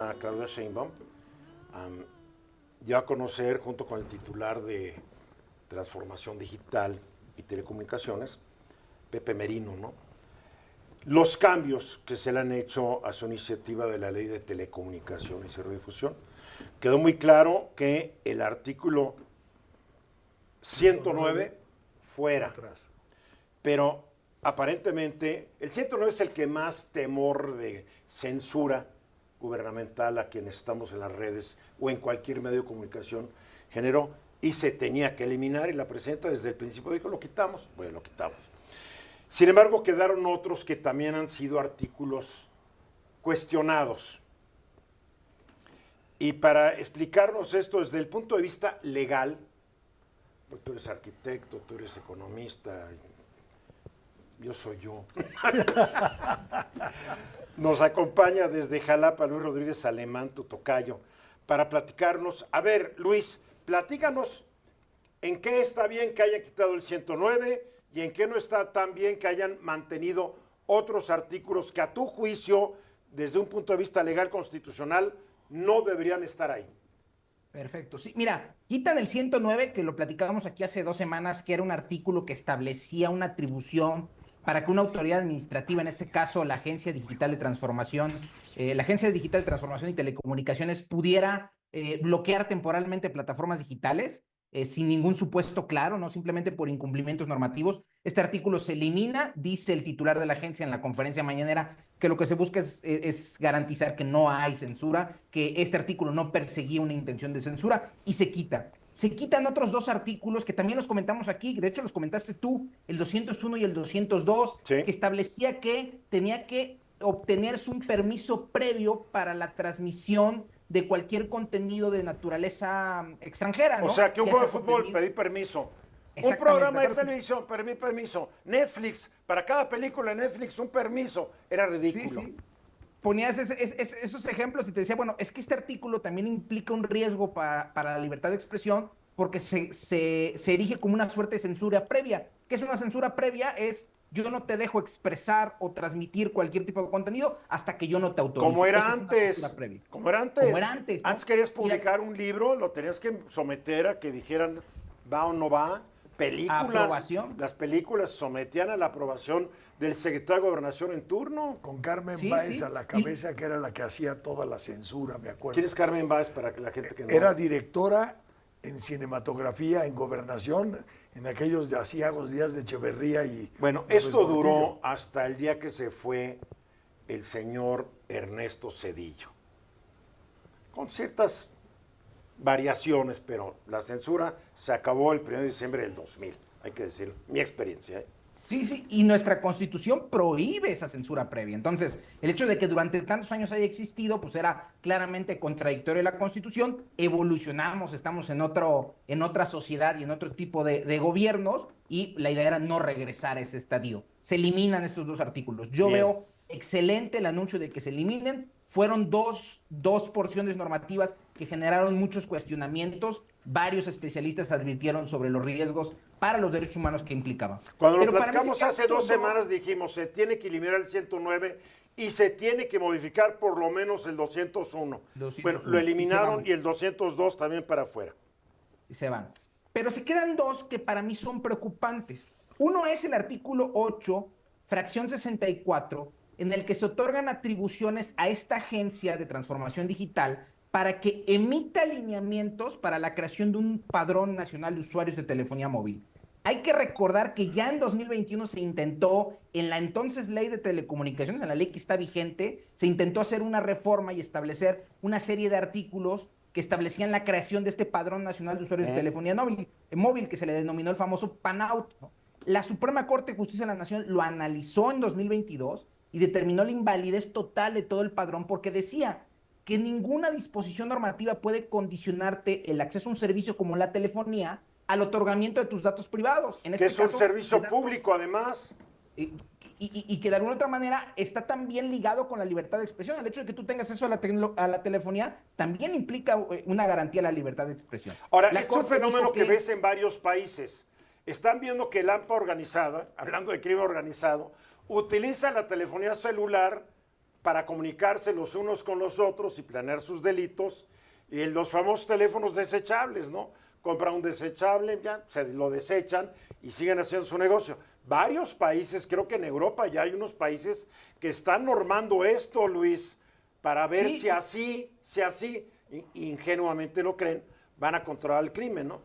a Claudia Sheinbaum dio a conocer, junto con el titular de Transformación Digital y Telecomunicaciones, Pepe Merino, ¿no?, los cambios que se le han hecho a su iniciativa de la Ley de Telecomunicaciones y Radiodifusión. Quedó muy claro que el artículo 109 fuera, pero aparentemente el 109 es el que más temor de censura gubernamental a quienes estamos en las redes o en cualquier medio de comunicación generó, y se tenía que eliminar, y la presidenta desde el principio dijo, lo quitamos. Bueno, lo quitamos. Sin embargo, quedaron otros que también han sido artículos cuestionados. Y para explicarnos esto desde el punto de vista legal, porque tú eres arquitecto, tú eres economista, yo soy yo. Nos acompaña desde Jalapa Luis Rodríguez Alemán, tu tocayo, para platicarnos. A ver, Luis, platícanos en qué está bien que hayan quitado el 109 y en qué no está tan bien que hayan mantenido otros artículos que a tu juicio, desde un punto de vista legal constitucional, no deberían estar ahí. Perfecto. Sí, mira, quitan el 109, que lo platicábamos aquí hace 2 semanas, que era un artículo que establecía una atribución para que una autoridad administrativa, en este caso la Agencia Digital de Transformación, y Telecomunicaciones, pudiera bloquear temporalmente plataformas digitales sin ningún supuesto claro, no simplemente por incumplimientos normativos. Este artículo se elimina, dice el titular de la agencia en la conferencia mañanera, que lo que se busca es garantizar que no hay censura, que este artículo no perseguía una intención de censura, y se quita. Se quitan otros 2 artículos que también los comentamos aquí, de hecho los comentaste tú, el 201 y el 202, ¿Sí?, que establecía que tenía que obtenerse un permiso previo para la transmisión de cualquier contenido de naturaleza extranjera, ¿no? O sea, que un Ya juego de sea fútbol, contenido... pedí permiso. Un Exactamente. programa de televisión, pedí permiso. Netflix, para cada película de Netflix, un permiso. Era ridículo. Sí, sí. Ponías esos ejemplos y te decía, bueno, es que este artículo también implica un riesgo para la libertad de expresión porque se erige como una suerte de censura previa. ¿Qué es una censura previa? Es yo no te dejo expresar o transmitir cualquier tipo de contenido hasta que yo no te autorice. Como era Eso es una censura antes. previa. Como era antes. Como era antes, ¿no? Antes querías publicar un libro, lo tenías que someter a que dijeran va o no va. Películas. Aprobación. Las películas sometían a la aprobación del secretario de Gobernación en turno. Con Carmen Sí, Báez sí. a la cabeza, que era la que hacía toda la censura, me acuerdo. ¿Quién es Carmen Báez para que la gente que no... Era directora en cinematografía, en Gobernación, en aquellos asiagos días de Echeverría y... Bueno, López esto duró Portillo. hasta el día que se fue el señor Ernesto Zedillo. Con ciertas variaciones, pero la censura se acabó el 1 de diciembre del 2000, hay que decir, mi experiencia, ¿eh? Sí, sí, y nuestra Constitución prohíbe esa censura previa. Entonces, el hecho de que durante tantos años haya existido, pues era claramente contradictorio a la Constitución. Evolucionamos, estamos en otra sociedad y en otro tipo de gobiernos, y la idea era no regresar a ese estadio. Se eliminan estos 2 artículos. Yo Bien. veo excelente el anuncio de que se eliminen. Fueron dos porciones normativas que generaron muchos cuestionamientos. Varios especialistas advirtieron sobre los riesgos para los derechos humanos que implicaba. Cuando lo Pero para mí platicamos se hace quedan 2 todo- semanas dijimos, se tiene que eliminar el 109 y se tiene que modificar por lo menos el 201. 201. Bueno, lo eliminaron Y y el 202 también para afuera. y se van. Pero se quedan 2 que para mí son preocupantes. Uno es el artículo 8, fracción 64, en el que se otorgan atribuciones a esta agencia de transformación digital para que emita lineamientos para la creación de un padrón nacional de usuarios de telefonía móvil. Hay que recordar que ya en 2021 se intentó, en la entonces ley de telecomunicaciones, en la ley que está vigente, se intentó hacer una reforma y establecer una serie de artículos que establecían la creación de este Padrón Nacional de Usuarios de Telefonía móvil, que se le denominó el famoso PANAUT, ¿no? La Suprema Corte de Justicia de la Nación lo analizó en 2022 y determinó la invalidez total de todo el padrón porque decía que ninguna disposición normativa puede condicionarte el acceso a un servicio como la telefonía al otorgamiento de tus datos privados. En Que este es un caso, servicio de datos, público además. y que de alguna otra manera está también ligado con la libertad de expresión. El hecho de que tú tengas acceso a la telefonía también implica una garantía a la libertad de expresión. Ahora, La es un Corte fenómeno dijo que ves en varios países. Están viendo que el AMPA organizada, hablando de crimen organizado, utiliza la telefonía celular para comunicarse los unos con los otros y planear sus delitos, y los famosos teléfonos desechables, ¿no? Compran un desechable, ya se lo desechan y siguen haciendo su negocio. Varios países, creo que en Europa ya hay unos países que están normando esto, Luis, para ver Sí. si así, ingenuamente lo creen, van a controlar el crimen, ¿no?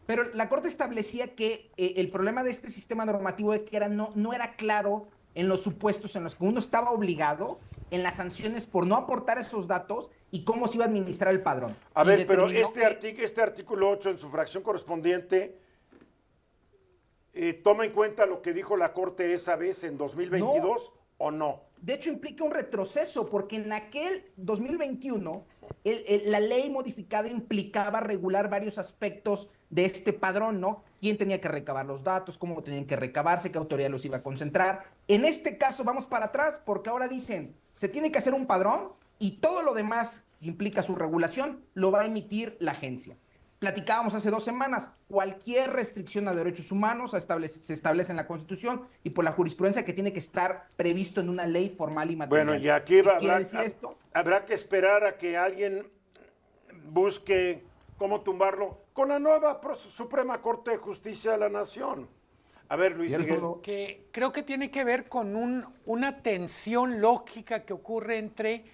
Pero la Corte establecía que el problema de este sistema normativo es que no era claro en los supuestos en los que uno estaba obligado, en las sanciones por no aportar esos datos y cómo se iba a administrar el padrón. A Y ver, pero determinó este artículo 8 en su fracción correspondiente toma en cuenta lo que dijo la Corte esa vez en 2022 o no. De hecho, implica un retroceso, porque en aquel 2021 la ley modificada implicaba regular varios aspectos de este padrón, ¿no? Quién tenía que recabar los datos, cómo tenían que recabarse, qué autoridad los iba a concentrar. En este caso vamos para atrás, porque ahora dicen, se tiene que hacer un padrón y todo lo demás que implica su regulación lo va a emitir la agencia. Platicábamos hace 2 semanas, cualquier restricción a derechos humanos se establece en la Constitución y por la jurisprudencia que tiene que estar previsto en una ley formal y material. Bueno, y aquí ¿Qué quiere decir esto? habrá que esperar a que alguien busque cómo tumbarlo con la nueva Suprema Corte de Justicia de la Nación. A ver, Luis Miguel. Que creo que tiene que ver con una tensión lógica que ocurre entre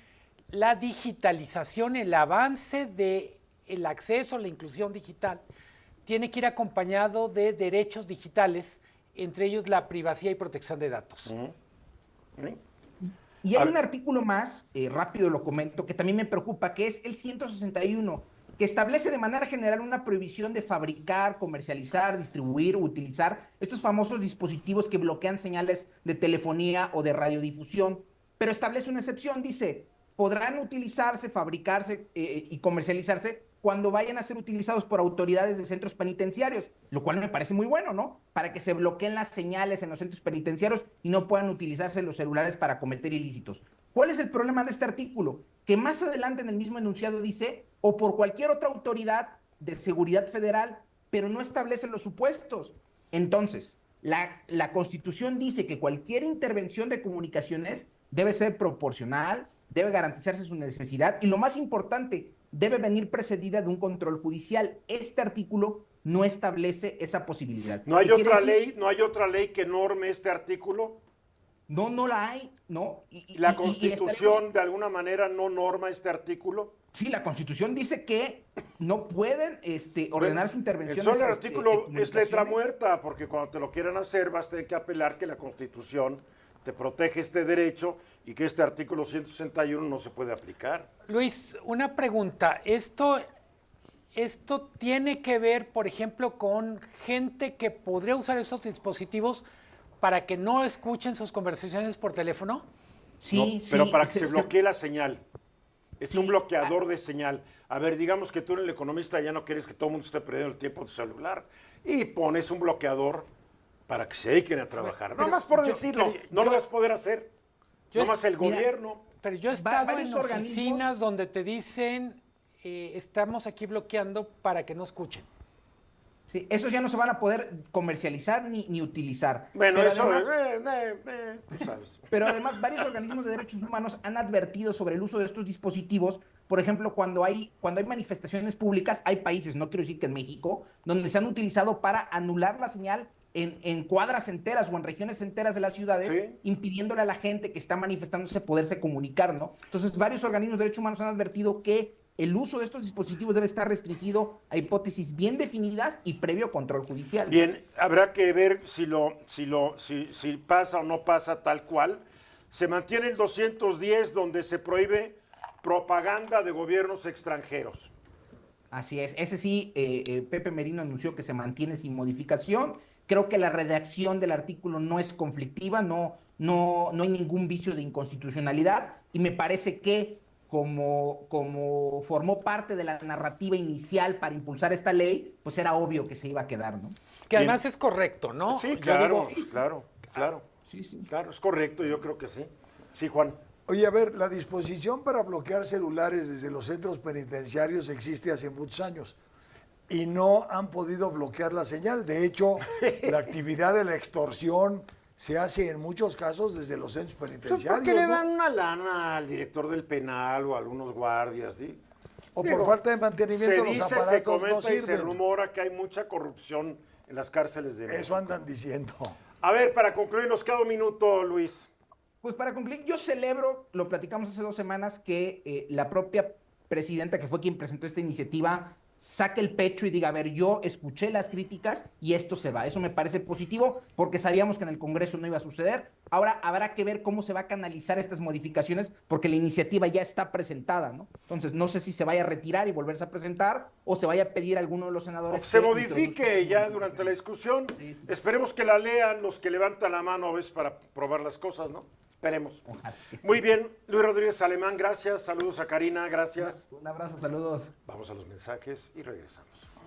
la digitalización, el avance del acceso a la inclusión digital, tiene que ir acompañado de derechos digitales, entre ellos la privacidad y protección de datos. ¿Sí? Y hay un artículo más, rápido lo comento, que también me preocupa, que es el 161, que establece de manera general una prohibición de fabricar, comercializar, distribuir, utilizar estos famosos dispositivos que bloquean señales de telefonía o de radiodifusión, pero establece una excepción, dice, podrán utilizarse, fabricarse y comercializarse cuando vayan a ser utilizados por autoridades de centros penitenciarios, lo cual me parece muy bueno, ¿no? Para que se bloqueen las señales en los centros penitenciarios y no puedan utilizarse los celulares para cometer ilícitos. ¿Cuál es el problema de este artículo? Que más adelante en el mismo enunciado dice, o por cualquier otra autoridad de seguridad federal, pero no establece los supuestos. Entonces, la Constitución dice que cualquier intervención de comunicaciones debe ser proporcional, debe garantizarse su necesidad y lo más importante, debe venir precedida de un control judicial. Este artículo no establece esa posibilidad. ¿No hay otra ley que norme este artículo? No la hay, ¿no? ¿La Constitución de alguna manera no norma este artículo? Sí, la Constitución dice que no pueden ordenarse intervenciones. El solo artículo es letra muerta, porque cuando te lo quieran hacer vas a tener que apelar que la Constitución te protege este derecho y que este artículo 161 no se puede aplicar. Luis, una pregunta. ¿Esto tiene que ver, por ejemplo, con gente que podría usar esos dispositivos para que no escuchen sus conversaciones por teléfono? Sí, no, pero sí, para que se bloquee la señal. Es sí, un bloqueador de señal. A ver, digamos que tú en El Economista ya no quieres que todo el mundo esté perdiendo el tiempo en tu celular y pones un bloqueador para que se dediquen a trabajar. No más por decirlo, no lo vas a poder hacer. No más el gobierno. Pero yo he estado varios en organismos oficinas donde te dicen, estamos aquí bloqueando para que no escuchen. Sí, esos ya no se van a poder comercializar ni utilizar. Bueno, Pero eso además, tú sabes. Pero además, varios organismos de derechos humanos han advertido sobre el uso de estos dispositivos. Por ejemplo, cuando hay manifestaciones públicas, hay países, no quiero decir que en México, donde se han utilizado para anular la señal en cuadras enteras o en regiones enteras de las ciudades, ¿Sí? impidiéndole a la gente que está manifestándose poderse comunicar, ¿no? Entonces, varios organismos de derechos humanos han advertido que el uso de estos dispositivos debe estar restringido a hipótesis bien definidas y previo control judicial. Bien, habrá que ver si pasa o no pasa tal cual. Se mantiene el 210 donde se prohíbe propaganda de gobiernos extranjeros. Así es, ese sí, Pepe Merino anunció que se mantiene sin modificación. Creo que la redacción del artículo no es conflictiva, no hay ningún vicio de inconstitucionalidad y me parece que como formó parte de la narrativa inicial para impulsar esta ley, pues era obvio que se iba a quedar, ¿no? Que además es correcto, ¿no? Sí, Yo claro, digo, claro. Sí, sí. Claro, es correcto, yo creo que sí. Sí, Juan. Oye, a ver, la disposición para bloquear celulares desde los centros penitenciarios existe hace muchos años y no han podido bloquear la señal. De hecho, la actividad de la extorsión se hace en muchos casos desde los centros Pues penitenciarios. porque le ¿no? dan una lana al director del penal o a algunos guardias, ¿sí? O Digo, por falta de mantenimiento se los dice, aparatos se comenta no y se sirven. rumora que hay mucha corrupción en las cárceles de México. Eso andan diciendo. A ver, para concluir, nos queda un minuto, Luis. Pues para concluir, yo celebro, lo platicamos hace 2 semanas, que la propia presidenta, que fue quien presentó esta iniciativa, saque el pecho y diga, a ver, yo escuché las críticas y esto se va. Eso me parece positivo porque sabíamos que en el Congreso no iba a suceder. Ahora habrá que ver cómo se va a canalizar estas modificaciones porque la iniciativa ya está presentada, ¿no? Entonces, no sé si se vaya a retirar y volverse a presentar o se vaya a pedir a alguno de los O senadores que se que modifique introduzca ya estas durante la discusión. Sí, sí. Esperemos que la lean los que levantan la mano a veces para probar las cosas, ¿no? Esperemos. Ojalá que sí. Muy bien, Luis Rodríguez Alemán, gracias. Saludos a Karina, gracias. Un abrazo, saludos. Vamos a los mensajes y regresamos.